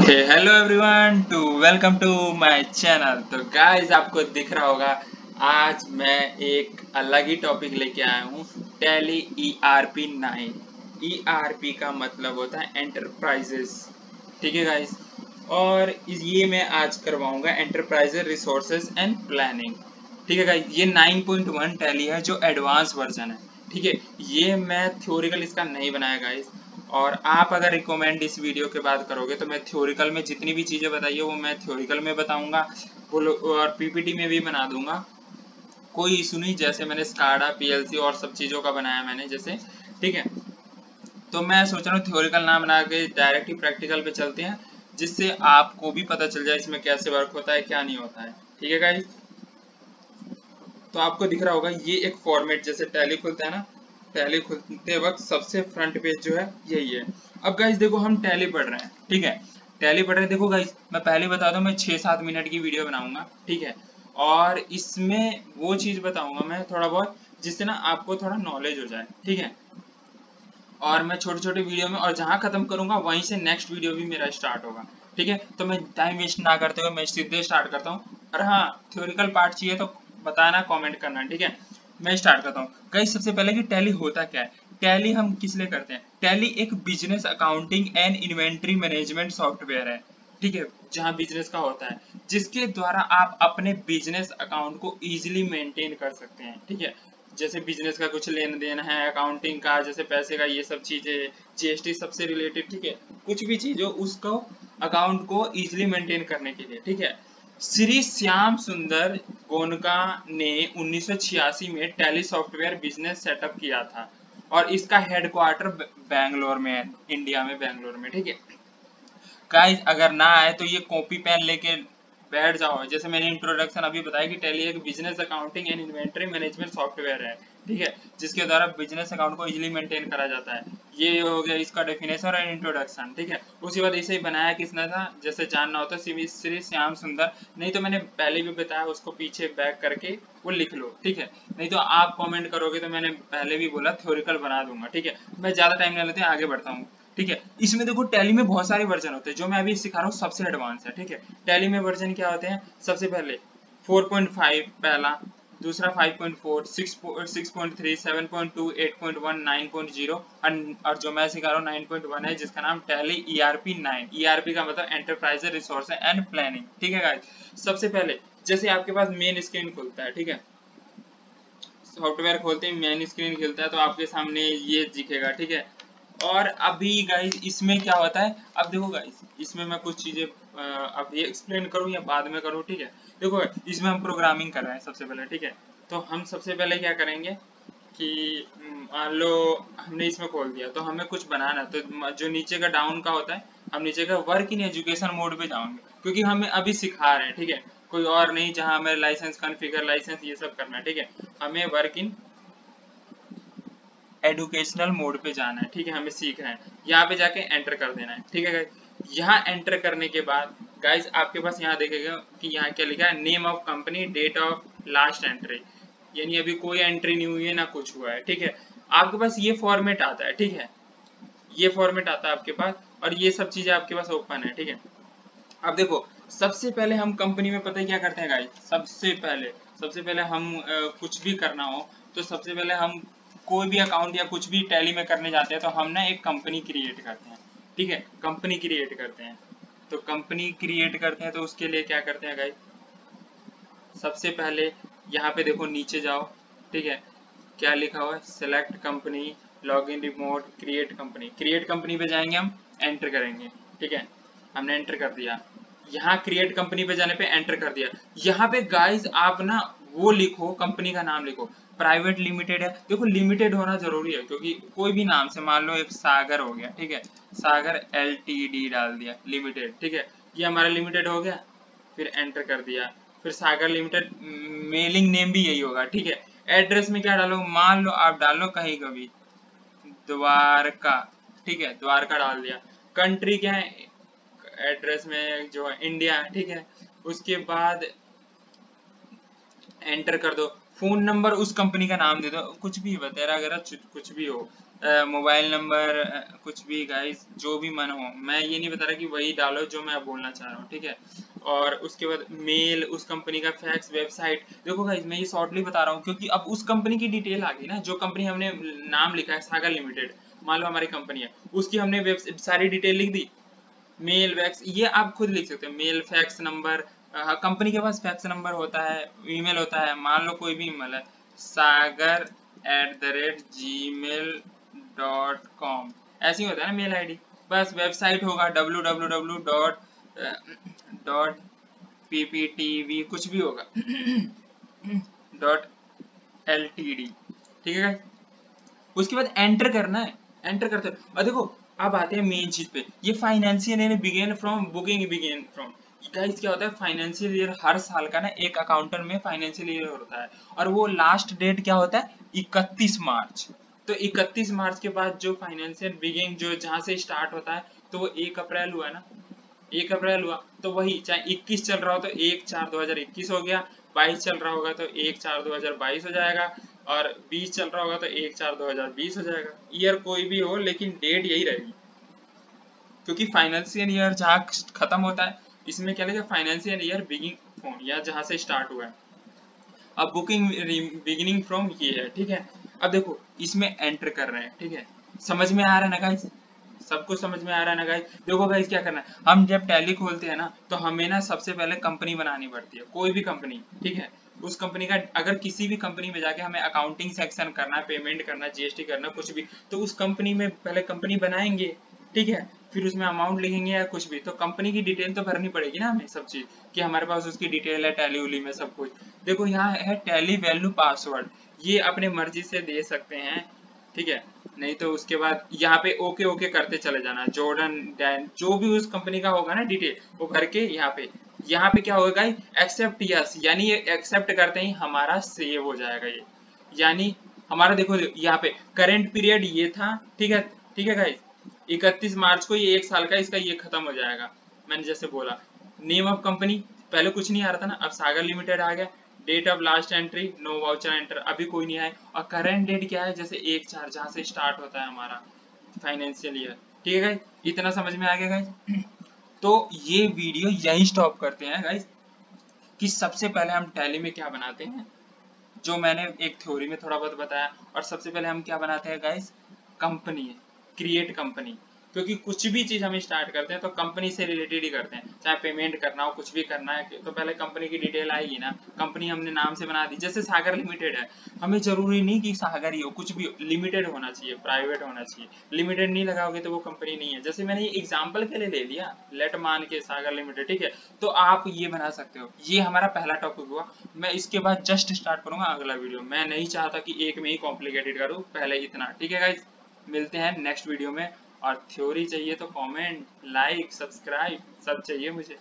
Hello everyone to welcome to my channel. तो guys आपको दिख रहा होगा आज मैं एक अलग ही टॉपिक लेके आया हूँ, टैली ERP 9। ERP का मतलब होता है एंटरप्राइजेस, ठीक है गाइस। और ये मैं आज करवाऊंगा एंटरप्राइजेस रिसोर्सेज एंड प्लानिंग, ठीक है गाइस। ये 9.1 टैली है जो एडवांस वर्जन है, ठीक है। ये मैं थ्योरिकल इसका नहीं बनाया गाइस, और आप अगर रिकमेंड इस वीडियो के बाद करोगे तो मैं थ्योरिकल में जितनी भी चीज़ें बताई है वो मैं थ्योरिकल में बताऊंगा और पीपीटी में भी बना दूंगा, कोई इशू नहीं। जैसे मैंने स्काडा PLC और सब चीज़ों का बनाया मैंने जैसे, ठीक है। तो मैं सोच रहा हूँ थ्योरिकल ना बना के डायरेक्ट ही प्रैक्टिकल पे चलते हैं, जिससे आपको भी पता चल जाए इसमें कैसे वर्क होता है क्या नहीं होता है, ठीक है गाइस। तो आपको दिख रहा होगा ये एक फॉर्मेट, जैसे टैली खुलता है ना, टैली खुलते वक्त सबसे फ्रंट पेज जो है यही है। अब गाइस देखो हम टैली पढ़ रहे हैं, ठीक है, टैली पढ़ रहे हैं। देखो गाइस मैं पहले बता दूं, मैं 6-7 मिनट की वीडियो बनाऊंगा, ठीक है। और इसमें वो चीज बताऊंगा मैं थोड़ा बहुत जिससे ना आपको थोड़ा नॉलेज हो जाए, ठीक है। और मैं छोटे छोटे वीडियो में, और जहां खत्म करूंगा वहीं से नेक्स्ट वीडियो भी मेरा स्टार्ट होगा, ठीक है। तो मैं टाइम वेस्ट ना करते हुए मैं सीधे स्टार्ट करता हूँ। और हाँ, थ्योरिकल पार्ट चाहिए तो बताना, कमेंट करना, ठीक है। मैं स्टार्ट करता हूँ गाइस। सबसे पहले कि टैली होता क्या है। टैली हम किस लिए करते हैं? टैली एक business accounting and inventory management software है, ठीक है, जहाँ बिजनेस का होता है, जिसके द्वारा आप अपने बिजनेस अकाउंट को इजीली मेंटेन कर सकते हैं, ठीक है। जैसे बिजनेस का कुछ लेन देन है, अकाउंटिंग का, जैसे पैसे का, ये सब चीजें, GST सबसे रिलेटेड, ठीक है, कुछ भी चीज हो उसको अकाउंट को इजीली मेंटेन करने के लिए, ठीक है। श्री श्याम सुंदर गोनका ने 1986 में टैली सॉफ्टवेयर बिजनेस सेटअप किया था, और इसका हेडक्वार्टर बैंगलोर में है, इंडिया में, बैंगलोर में, ठीक है। गाइस अगर ना आए तो ये कॉपी पेन लेके बैठ जाओ। जैसे मैंने इंट्रोडक्शन अभी बताया कि टैली एक business accounting and inventory management software है, ठीक है, जिसके द्वारा बिजनेस अकाउंट को इजीली मेंटेन करा जाता है। ये हो गया इसका डेफिनेशन और इंट्रोडक्शन, ठीक है। उसके बाद इसे बनाया किसने था, जैसे जानना होता है श्री श्याम सुंदर, नहीं तो मैंने पहले भी बताया, उसको पीछे बैक करके वो लिख लो, ठीक है। नहीं तो आप कमेंट करोगे तो मैंने पहले भी बोला थ्योरिकल बना दूंगा, ठीक है। मैं ज्यादा टाइम नहीं लेते, आगे बढ़ता हूँ, ठीक है। इसमें देखो टैली में बहुत सारे वर्जन होते हैं, जो मैं अभी सिखा रहा हूँ सबसे एडवांस है, ठीक है। टैली में वर्जन क्या होते हैं? सबसे पहले 4.5 पहला, दूसरा 5.4, 6.3, 7.2, 8.1, 9.0, और जो मैं सिखा रहा हूँ 9.1 है, जिसका नाम टैली ERP 9। ERP का मतलब एंटरप्राइज रिसोर्स एंड प्लानिंग, ठीक है गाइस। सबसे पहले जैसे आपके पास मेन स्क्रीन खुलता है, ठीक है, सॉफ्टवेयर खोलते ही मेन स्क्रीन खुलता है तो आपके सामने ये दिखेगा, ठीक है। और अभी गाइस इसमें क्या होता है, अब देखो गाइस इसमें मैं कुछ चीजें अभी एक्सप्लेन करूं या बाद में करूं, ठीक है। देखो इसमें हम प्रोग्रामिंग कर रहे हैं सबसे पहले, ठीक है। तो हम सबसे पहले क्या करेंगे कि मान लो हमने इसमें खोल दिया, तो हमें कुछ बनाना है, तो जो नीचे का डाउन का होता है, हम नीचे का वर्क इन एजुकेशन मोड पे जाएंगे, क्योंकि हमें अभी सिखा रहे हैं, ठीक है, कोई और नहीं, जहां हमें लाइसेंस कॉन्फ़िगर, लाइसेंस ये सब करना है, ठीक है। हमें वर्क इन एडुकेशनल मोड पे जाना है, ठीक है, हमें सीख रहे हैं, यहाँ पे जाके एंटर कर देना है, ठीक है गाइस। यहाँ एंटर करने के बाद गाइस आपके पास यहाँ देखेगा कि यहाँ क्या लिखा है, name of company, date of last entry, यानी अभी कोई एंट्री नहीं हुई है ना कुछ हुआ है, ठीक है। आपके पास ये फॉर्मेट आता है, ठीक है, ये फॉर्मेट आता है आपके पास, और ये सब चीजें आपके पास ओपन है, ठीक है। अब देखो सबसे पहले हम कंपनी में पता है क्या करते हैं गाइस, सबसे पहले हम कुछ भी करना हो तो सबसे पहले हम कोई भी अकाउंट या कुछ भी टैली में करने जाते हैं तो हम ना एक कंपनी क्रिएट करते हैं, ठीक है, कंपनी क्रिएट करते हैं। तो कंपनी क्रिएट करते हैं तो उसके लिए क्या करते हैं गाइस, सबसे पहले यहाँ पे देखो नीचे जाओ, ठीक है, क्या लिखा हुआ है, select company, log in remote, create company पे जाएंगे, हम एंटर करेंगे, ठीक है, हमने एंटर कर दिया। यहाँ क्रिएट कंपनी पे जाने पे एंटर कर दिया। यहाँ पे गाइस आप ना वो लिखो, कंपनी का नाम लिखो, प्राइवेट लिमिटेड है, देखो लिमिटेड होना जरूरी है, क्योंकि कोई भी नाम से, मान लो एक सागर हो गया, ठीक है, सागर LTD डाल दिया लिमिटेड, ठीक है, ये हमारा लिमिटेड हो गया, फिर एंटर कर दिया। फिर सागर लिमिटेड, मेलिंग नेम भी यही होगा, ठीक है। एड्रेस में क्या डालो, मान लो आप डाल लो कहीं कभी द्वारका, ठीक है, द्वारका डाल दिया। कंट्री क्या है, एड्रेस में जो है इंडिया, ठीक है। उसके बाद एंटर कर दो। फोन नंबर उस कंपनी का नाम दे दो, कुछ भी वगैरह वगैरह कुछ भी हो, मोबाइल नंबर, कुछ भी गाइस, जो भी मन हो, मैं ये नहीं बता रहा कि वही डालो जो मैं बोलना चाह रहा हूँ, ठीक है। और उसके बाद मेल, उस कंपनी का फैक्स, वेबसाइट। देखो गाइस, मैं ये शॉर्टली बता रहा हूँ क्योंकि अब उस कंपनी की डिटेल आ गई ना, जो कंपनी हमने नाम लिखा है सागर लिमिटेड, मान लो हमारी कंपनी है, उसकी हमने वेब सारी डिटेल लिख दी। मेल वैक्स ये आप खुद लिख सकते हैं, मेल फैक्स नंबर, कंपनी के पास फैक्स नंबर होता है, ईमेल होता है, मान लो कोई भी ईमेल है, sagar@gmail.com, ऐसे ही होता है ना मेल आईडी। बस वेबसाइट होगा www.pptv कुछ भी होगा .ltd, ठीक है। उसके बाद एंटर करना है, एंटर करते हैं और देखो अब आते हैं मेन चीज पे, ये financial year begin from booking begin from. Guys क्या होता है, फाइनेंशियल ईयर हर साल का ना एक अकाउंटेंट में फाइनेंशियल ईयर होता है, और वो लास्ट डेट क्या होता है, 31 मार्च। तो 31 मार्च के बाद जो फाइनेंशियल बिगिंग जो जहां से स्टार्ट होता है, तो वो 1 अप्रैल हुआ ना, 1 अप्रैल हुआ, तो वही चाहे 21 चल रहा हो तो 1/4/2021 हो गया, 22 चल रहा होगा तो 1/4/2022 हो जाएगा, और 20 चल रहा होगा तो 1/4/2020 हो जाएगा। ईयर कोई भी हो लेकिन डेट यही रहेगी, क्योंकि फाइनेंशियल ईयर जहाँ खत्म होता है, इसमें क्या लगेगा, फाइनेंशियल ईयर बिगिनिंग फ्रॉम, या जहाँ से स्टार्ट हुआ है। अब बुकिंग बिगिनिंग फ्रॉम ये है, ठीक है। अब देखो इसमें एंटर कर रहे हैं, ठीक है, समझ में आ रहा है ना गाइस, सबको समझ में आ रहा है ना गाइस। देखो गाइस क्या करना है, हम जब टैली खोलते हैं ना, तो हमें ना सबसे पहले कंपनी बनानी पड़ती है, कोई भी कंपनी, ठीक है। उस कंपनी का अगर किसी भी कंपनी में जाके हमें अकाउंटिंग सेक्शन करना है, पेमेंट करना है, जीएसटी करना, कुछ भी, तो उस कंपनी में पहले कंपनी बनाएंगे, ठीक है। फिर उसमें अमाउंट लिखेंगे या कुछ भी, तो कंपनी की डिटेल तो भरनी पड़ेगी ना हमें, सब चीज, कि हमारे पास उसकी डिटेल है टैली उली में सब कुछ। देखो यहाँ है टैली वैल्यू पासवर्ड, ये अपने मर्जी से दे सकते हैं, ठीक है। नहीं तो उसके बाद यहाँ पे ओके ओके करते चले जाना, जॉर्डन डैन जो भी उस कंपनी का होगा ना डिटेल, वो भर के यहाँ पे क्या होगा, एक्सेप्ट यस, यानी ये एक्सेप्ट करते ही हमारा सेव हो जाएगा ये, यानी हमारा देखो यहाँ पे करेंट पीरियड ये था, ठीक है, ठीक है गाइस। 31 मार्च को ये 1 साल का इसका ये खत्म हो जाएगा, मैंने जैसे बोला। नेम ऑफ कंपनी, पहले कुछ नहीं आ रहा था ना, अब सागर लिमिटेड आ गया। Date of last entry, no voucher enter, अभी कोई नहीं आया। और करंट डेट क्या है, जैसे 1/4 जहाँ से स्टार्ट होता है हमारा फाइनेंशियल ईयर, ठीक है गाइस, इतना समझ में आ गया गाइस। तो ये वीडियो यही स्टॉप करते हैं गाइस, कि सबसे पहले हम टैली में क्या बनाते हैं, जो मैंने एक थ्योरी में थोड़ा बहुत बताया, और सबसे पहले हम क्या बनाते हैं गाइस, कंपनी, क्रिएट कंपनी। क्योंकि कुछ भी चीज हम स्टार्ट करते हैं तो कंपनी से रिलेटेड ही करते हैं, चाहे पेमेंट करना हो, कुछ भी करना है, तो पहले कंपनी की डिटेल आएगी ना। कंपनी हमने नाम से बना दी, जैसे सागर लिमिटेड है, हमें जरूरी नहीं कि सागर ही हो, कुछ भी लिमिटेड होना चाहिए, प्राइवेट होना चाहिए। लिमिटेड नहीं लगाओगे तो वो कंपनी नहीं है, जैसे मैंने ये एग्जाम्पल के लिए ले लिया, लेट मान के सागर लिमिटेड, ठीक है। तो आप ये बना सकते हो। ये हमारा पहला टॉपिक हुआ, मैं इसके बाद जस्ट स्टार्ट करूंगा अगला वीडियो, मैं नहीं चाहता कि एक में ही कॉम्प्लिकेटेड करूँ, पहले इतना, ठीक है गाइज। मिलते हैं नेक्स्ट वीडियो में, और थ्योरी चाहिए तो कमेंट, लाइक, सब्सक्राइब सब चाहिए मुझे।